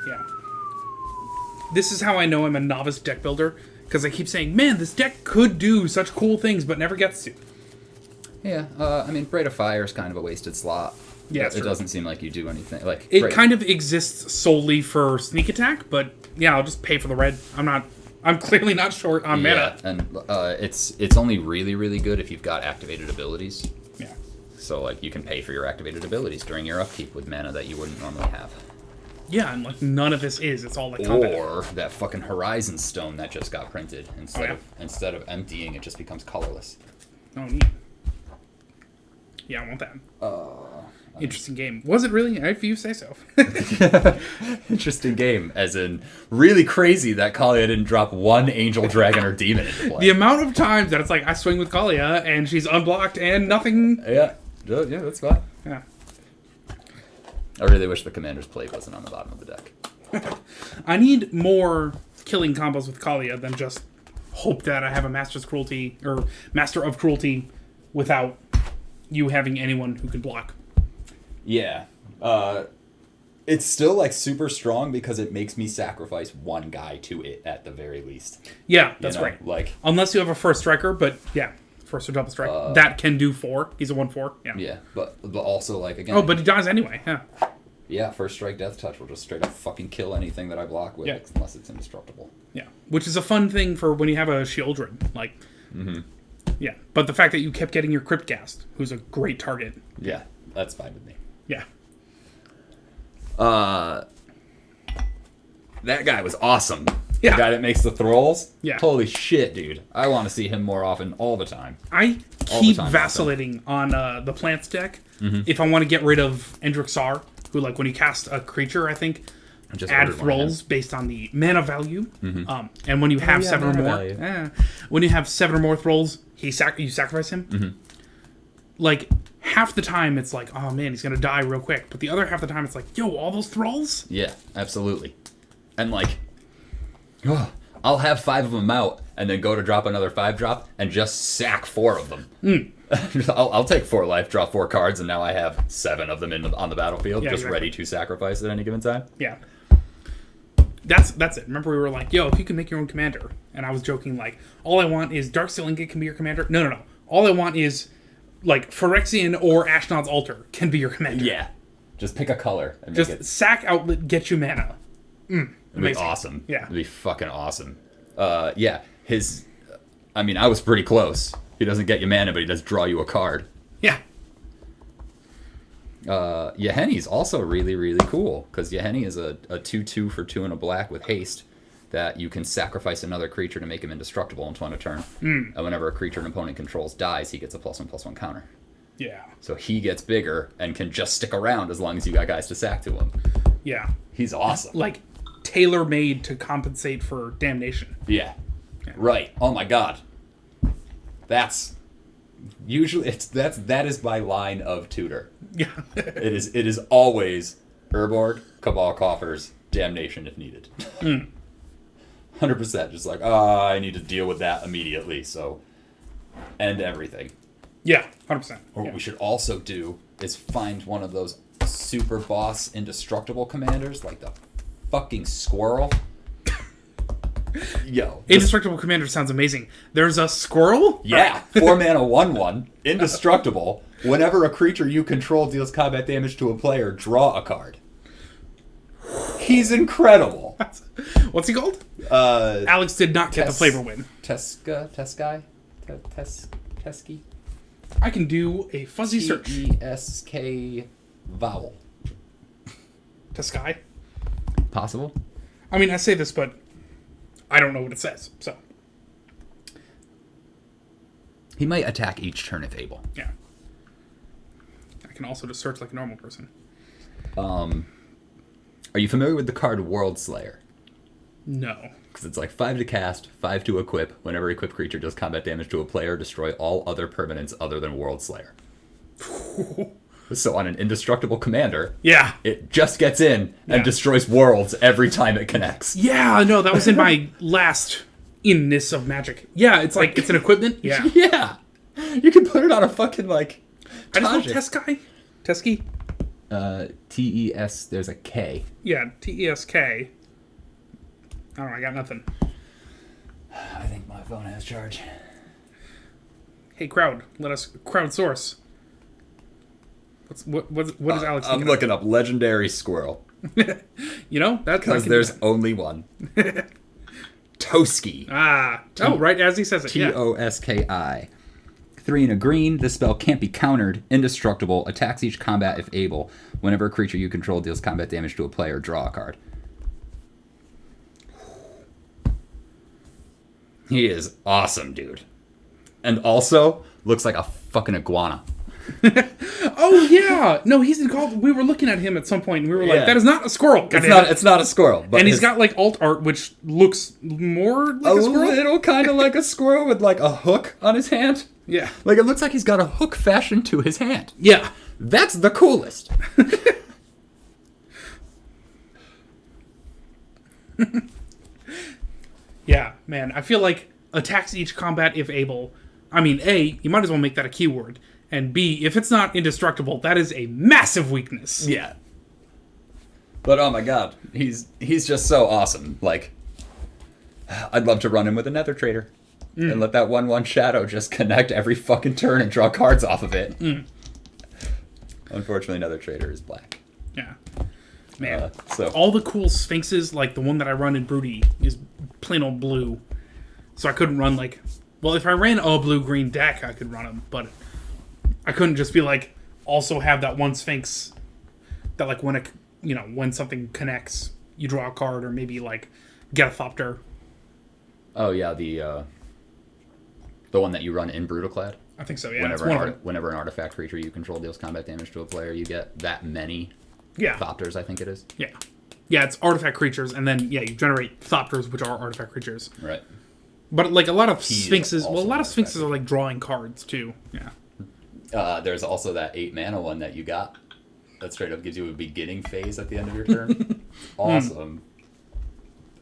Yeah. This is how I know I'm a novice deck builder, because I keep saying, man, this deck could do such cool things, but never gets to. Yeah, I mean, Braid of Fire is kind of a wasted slot. Yeah, it doesn't seem like you do anything. Like it kind of exists solely for sneak attack, but yeah, I'll just pay for the red. I'm clearly not short on mana. And it's only really, really good if you've got activated abilities. Yeah. So like you can pay for your activated abilities during your upkeep with mana that you wouldn't normally have. Yeah, and like none of this is. It's all like combat. Or that fucking Horizon Stone that just got printed. Instead of emptying, it just becomes colorless. Oh, neat. Yeah, I want that. Interesting game. Was it really? If you say so. Interesting game, as in really crazy that Kalia didn't drop one Angel, Dragon, or Demon into play. The amount of times that it's like I swing with Kalia and she's unblocked and nothing. Yeah, that's fine. Yeah. I really wish the Commander's Plate wasn't on the bottom of the deck. I need more killing combos with Kalia than just hope that I have a Master of Cruelty without you having anyone who can block. Yeah. It's still like super strong because it makes me sacrifice one guy to it at the very least. Yeah, that's right. Like, unless you have a first striker, but yeah, first or double strike. That can do 4. He's a 1/4. Yeah. Yeah, but also like again. Oh, but he dies anyway. Yeah. Yeah, first strike Death Touch will just straight up fucking kill anything that I block with, unless it's indestructible. Yeah, which is a fun thing for when you have a Shieldred. Like, yeah, but the fact that you kept getting your Cryptghast, who's a great target. Yeah, that's fine with me. Yeah. That guy was awesome. Yeah. The guy that makes the thralls? Yeah. Holy shit, dude. I want to see him more often all the time. I keep vacillating on the plants deck if I want to get rid of Endrixar, who, like, when you cast a creature, I think, add thralls based on the mana value. And when you have 7 or more, when you have 7 or more thralls, you sacrifice him. Like, half the time it's like, oh man, he's gonna die real quick. But the other half the time it's like, yo, all those thralls? Yeah, absolutely. And like, I'll have 5 of them out and then go to drop another 5-drop and just sack 4 of them. I'll take 4 life, draw 4 cards, and now I have 7 of them on the battlefield, ready to sacrifice at any given time. Yeah. That's it. Remember we were like, yo, if you can make your own commander. And I was joking like, all I want is Darksteel Ingot can be your commander. No. All I want is like Phyrexian or Ashnod's Altar can be your commander. Yeah. Just pick a color. And just sack outlet, get you mana. It'd be awesome. Yeah. It'd be fucking awesome. Yeah. I was pretty close. He doesn't get you mana, but he does draw you a card. Yeah. Yahenni's also really, really cool, because Yahenni is a 2/2 for 2 and a black with haste that you can sacrifice another creature to make him indestructible until end of turn. And whenever a creature an opponent controls dies, he gets a +1/+1 counter. Yeah. So he gets bigger and can just stick around as long as you got guys to sack to him. Yeah. He's awesome. Like, tailor-made to compensate for damnation. Yeah. Right. Oh my god. That is my line of tutor. Yeah. It is always Urborg, Cabal Coffers, Damnation if needed. 100%. Just like, I need to deal with that immediately, so end everything. Yeah, 100%. Or what we should also do is find one of those super boss indestructible commanders, like the fucking squirrel. Yo. Indestructible commander sounds amazing. There's a squirrel? Yeah. 4 mana 1/1. Indestructible. Whenever a creature you control deals combat damage to a player, draw a card. He's incredible. What's he called? Alex did not get the flavor win. Tesky? I can do a fuzzy search. Tesk vowel. Teskai? Possible? I mean, I say this, but I don't know what it says, so. He might attack each turn if able. Yeah. I can also just search like a normal person. Are you familiar with the card World Slayer? No. Because it's like 5 to cast, 5 to equip. Whenever equipped creature does combat damage to a player, destroy all other permanents other than World Slayer. So on an indestructible commander, yeah, it just gets in and destroys worlds every time it connects. Yeah, no, that was in my last inness of Magic. Yeah, it's like, it's an equipment. Yeah. Yeah. You can put it on a fucking, like, I just want Teskai. Tesky? TES. There's a K. Yeah, TESK. I don't know. I got nothing. I think my phone has charge. Hey, crowd, let us crowdsource. What is Alex? I'm looking up legendary squirrel. You know that because there's only one. Toski. Right as he says it. Toski. 3 and a green. This spell can't be countered. Indestructible. Attacks each combat if able. Whenever a creature you control deals combat damage to a player, draw a card. He is awesome, dude. And also looks like a fucking iguana. Oh yeah, no, he's called. We were looking at him at some point, and we were like, "That is not a squirrel." It's not a squirrel. But and he's got like alt art, which looks more like a squirrel. A little kind of like a squirrel with like a hook on his hand. Yeah, like it looks like he's got a hook fashioned to his hand. Yeah, that's the coolest. Yeah, man, I feel like attacks each combat if able. I mean, A, you might as well make that a keyword. And B, if it's not indestructible, that is a massive weakness. Yeah. But oh my god, he's just so awesome. Like, I'd love to run him with a Nether Trader. And let that 1/1 shadow just connect every fucking turn and draw cards off of it. Unfortunately, Nether Trader is black. Yeah. Man, so all the cool Sphinxes, like the one that I run in Broody, is plain old blue. So I couldn't run like... Well, if I ran a blue-green deck, I could run them, but I couldn't just be like, also have that one Sphinx that like when it, when something connects, you draw a card or maybe like get a Thopter. Oh yeah, the one that you run in Brutalclad? I think so, yeah. Whenever an artifact creature you control deals combat damage to a player, you get that many Thopters, I think it is. Yeah. Yeah, it's artifact creatures, and then, you generate Thopters, which are artifact creatures. Right. But, like, a lot of Sphinxes... Well, a lot of Sphinxes are, like, drawing cards, too. Yeah. There's also that 8-mana one that you got that straight up gives you a beginning phase at the end of your turn. Awesome.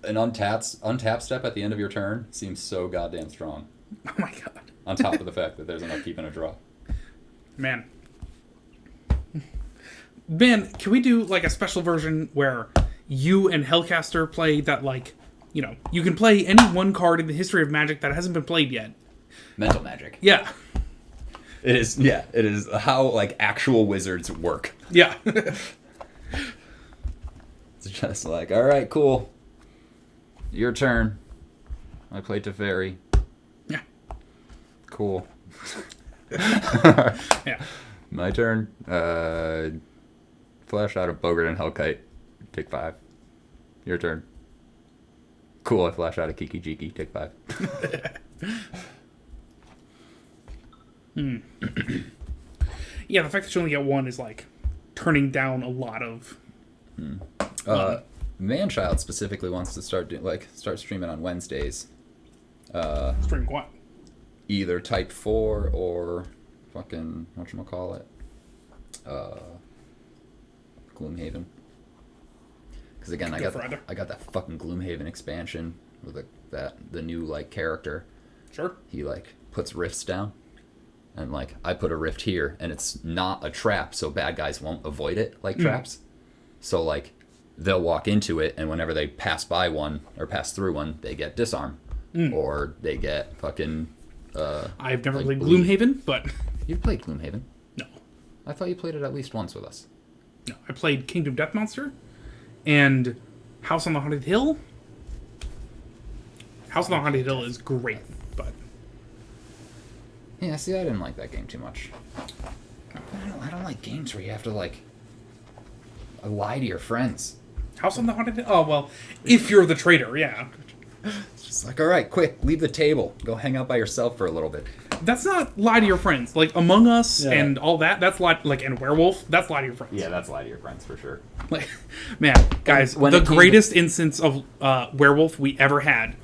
An untap step at the end of your turn seems so goddamn strong. Oh my god. On top of the fact that there's an upkeep and a draw. Man, can we do, like, a special version where you and Hellcaster play that, like... you can play any one card in the history of Magic that hasn't been played yet. Mental Magic. Yeah. It is how, like, actual wizards work. Yeah. It's just like, alright, cool. Your turn. I play Teferi. Yeah. Cool. Yeah. My turn. Flash out of Boggart and Hellkite. Take 5. Your turn. Cool, I flash out a Kiki Jiki. Take 5. Yeah, the fact that you only get one is, like, turning down a lot of... Manchild specifically wants to start streaming on Wednesdays. Stream what? Either Type 4 or fucking... whatchamacallit? Gloomhaven. Because again, I got that fucking Gloomhaven expansion with the new like character. Sure. He like puts rifts down, and like I put a rift here, and it's not a trap, so bad guys won't avoid it like traps. So like they'll walk into it, and whenever they pass by one or pass through one, they get disarm, or they get fucking. I've never played Gloomhaven, but you've played Gloomhaven. No. I thought you played it at least once with us. No, I played Kingdom Death Monster. And House on the Haunted Hill? House on the Haunted Hill is great, but... Yeah, see, I didn't like that game too much. I don't like games where you have to, like, lie to your friends. House on the Haunted Hill? Oh, well, if you're the traitor, yeah. It's just like, alright, quick, leave the table. Go hang out by yourself for a little bit. That's not lie to your friends. Like, Among Us and all that, that's lie... Like, and Werewolf, that's lie to your friends. Yeah, that's lie to your friends, for sure. Like, man, guys, the greatest instance of Werewolf we ever had,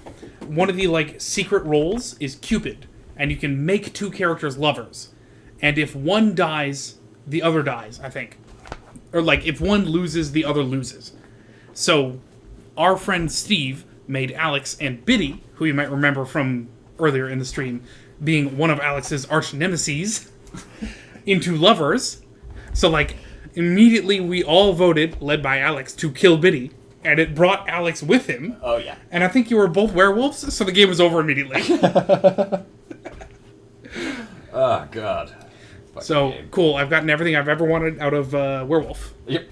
one of the, like, secret roles is Cupid. And you can make 2 characters lovers. And if one dies, the other dies, I think. Or, like, if one loses, the other loses. So, our friend Steve made Alex and Biddy, who you might remember from earlier in the stream, being one of Alex's arch nemeses, into lovers. So, like, Immediately, we all voted, led by Alex, to kill Biddy, and it brought Alex with him. Oh, yeah. And I think you were both werewolves, so the game was over immediately. Oh, God. Fucking so, game. cool. I've gotten everything I've ever wanted out of Werewolf. Yep.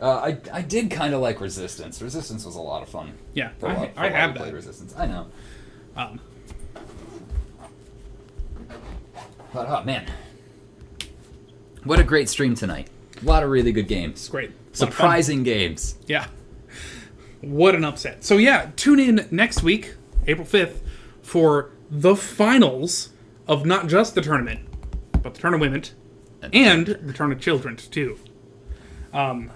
I did kind of like Resistance. Resistance was a lot of fun. Yeah, For I have played that. Resistance. I know. Um, But, oh, man. What a great stream tonight. A lot of really good games. great. Surprising games. Yeah. What an upset. So, yeah, tune in next week, April 5th, for the finals of not just the tournament, but the tournament and the Turn of Children, too. And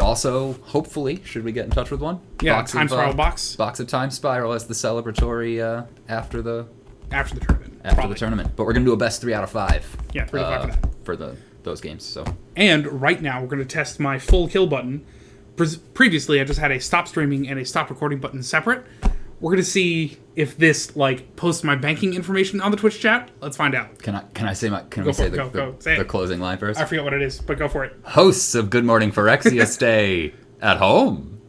also, hopefully, should we get in touch with one? Yeah, Time Spiral box. Box of Time Spiral as the celebratory after the tournament. after probably. the tournament. But we're going to do a best 3 out of 5. Yeah, 3 out of 5 for those games. So. And right now, we're going to test my full kill button. Previously, I just had a stop streaming and a stop recording button separate. We're going to see if this, posts my banking information on the Twitch chat. Let's find out. Can I say Say the it. closing line first? I forget what it is, but go for it. Hosts of Good Morning Phyrexia stay at home.